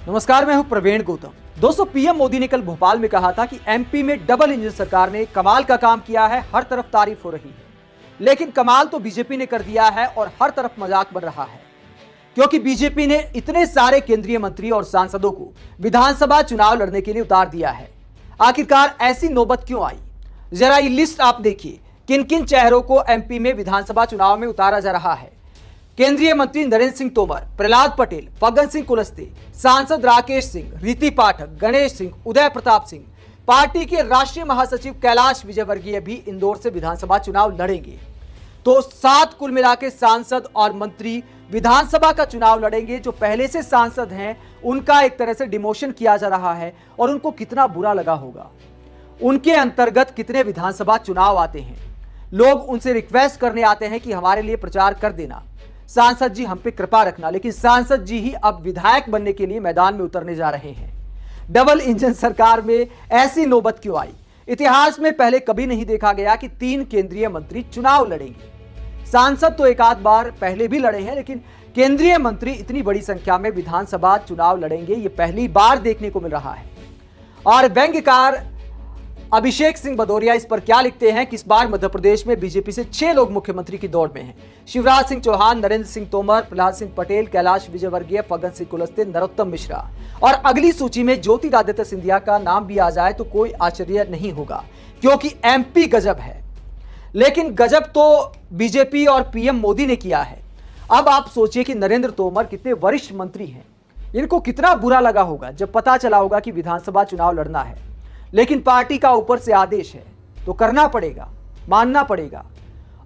नमस्कार, मैं हूं प्रवीण गौतम। दोस्तों, पीएम मोदी ने कल भोपाल में कहा था कि एमपी में डबल इंजन सरकार ने कमाल का काम किया है, हर तरफ तारीफ हो रही है। लेकिन कमाल तो बीजेपी ने कर दिया है और हर तरफ मजाक बन रहा है, क्योंकि बीजेपी ने इतने सारे केंद्रीय मंत्री और सांसदों को विधानसभा चुनाव लड़ने के लिए उतार दिया है। आखिरकार ऐसी नौबत क्यों आई? जरा ये लिस्ट आप देखिए, किन किन चेहरों को एमपी में विधानसभा चुनाव में उतारा जा रहा है। केंद्रीय मंत्री नरेंद्र सिंह तोमर, प्रहलाद पटेल, फग्गन सिंह कुलस्ते, सांसद राकेश सिंह, रीति पाठक, गणेश सिंह, उदय प्रताप सिंह, पार्टी के राष्ट्रीय महासचिव कैलाश विजयवर्गीय भी इंदौर से विधानसभा चुनाव लड़ेंगे। तो 7 कुल मिलाकर सांसद और मंत्री विधानसभा का चुनाव लड़ेंगे। जो पहले से सांसद हैं उनका एक तरह से डिमोशन किया जा रहा है और उनको कितना बुरा लगा होगा। उनके अंतर्गत कितने विधानसभा चुनाव आते हैं, लोग उनसे रिक्वेस्ट करने आते हैं कि हमारे लिए प्रचार कर देना, सांसद जी हम पे कृपा रखना, लेकिन सांसद जी ही अब विधायक बनने के लिए मैदान में उतरने जा रहे हैं। डबल इंजन सरकार में ऐसी नौबत क्यों आई? इतिहास में पहले कभी नहीं देखा गया कि 3 केंद्रीय मंत्री चुनाव लड़ेंगे। सांसद तो एक आध बार पहले भी लड़े हैं, लेकिन केंद्रीय मंत्री इतनी बड़ी संख्या में विधानसभा चुनाव लड़ेंगे, ये पहली बार देखने को मिल रहा है। और व्यंग्यकार अभिषेक सिंह भदौरिया इस पर क्या लिखते हैं कि इस बार मध्य प्रदेश में बीजेपी से 6 लोग मुख्यमंत्री की दौड़ में हैं। शिवराज सिंह चौहान, नरेंद्र सिंह तोमर, प्रहलाद सिंह पटेल, कैलाश विजयवर्गीय, फग्गन सिंह कुलस्ते, नरोत्तम मिश्रा। और अगली सूची में ज्योतिरादित्य सिंधिया का नाम भी आ जाए तो कोई आश्चर्य नहीं होगा, क्योंकि एमपी गजब है। लेकिन गजब तो बीजेपी और पीएम मोदी ने किया है। अब आप सोचिए कि नरेंद्र तोमर कितने वरिष्ठ मंत्री हैं, इनको कितना बुरा लगा होगा जब पता चला होगा कि विधानसभा चुनाव लड़ना है। लेकिन पार्टी का ऊपर से आदेश है तो करना पड़ेगा, मानना पड़ेगा।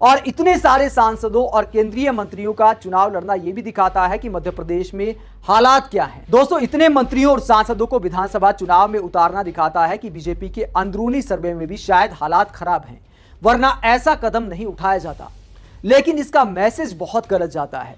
और इतने सारे सांसदों और केंद्रीय मंत्रियों का चुनाव लड़ना यह भी दिखाता है कि मध्य प्रदेश में हालात क्या हैं। दोस्तों, इतने मंत्रियों और सांसदों को विधानसभा चुनाव में उतारना दिखाता है कि बीजेपी के अंदरूनी सर्वे में भी शायद हालात खराब हैं, वरना ऐसा कदम नहीं उठाया जाता। लेकिन इसका मैसेज बहुत गलत जाता है।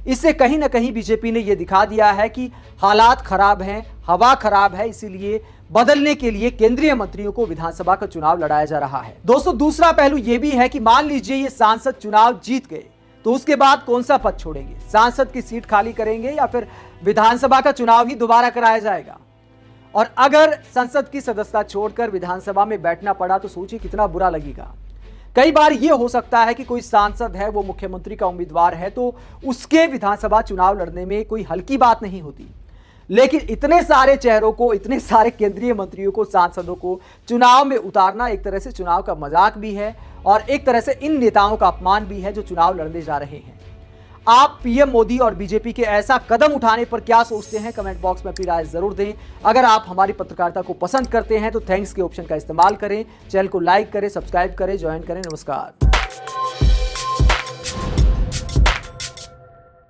इससे कहीं ना कहीं बीजेपी ने यह दिखा दिया है कि हालात खराब हैं, हवा खराब है, इसीलिए बदलने के लिए केंद्रीय मंत्रियों को विधानसभा का चुनाव लड़ाया जा रहा है। दोस्तों, दूसरा पहलू यह भी है कि मान लीजिए ये सांसद चुनाव जीत गए तो उसके बाद कौन सा पद छोड़ेंगे? सांसद की सीट खाली करेंगे या फिर विधानसभा का चुनाव ही दोबारा कराया जाएगा? और अगर संसद की सदस्यता छोड़कर विधानसभा में बैठना पड़ा तो सोचिए कितना बुरा लगेगा। कई बार यह हो सकता है कि कोई सांसद है, वो मुख्यमंत्री का उम्मीदवार है, तो उसके विधानसभा चुनाव लड़ने में कोई हल्की बात नहीं होती। लेकिन इतने सारे चेहरों को, इतने सारे केंद्रीय मंत्रियों को, सांसदों को चुनाव में उतारना एक तरह से चुनाव का मजाक भी है और एक तरह से इन नेताओं का अपमान भी है जो चुनाव लड़ने जा रहे हैं। आप पीएम मोदी और बीजेपी के ऐसा कदम उठाने पर क्या सोचते हैं? कमेंट बॉक्स में अपनी राय जरूर दें। अगर आप हमारी पत्रकारिता को पसंद करते हैं तो थैंक्स के ऑप्शन का इस्तेमाल करें, चैनल को लाइक करें, सब्सक्राइब करें, ज्वाइन करें। नमस्कार।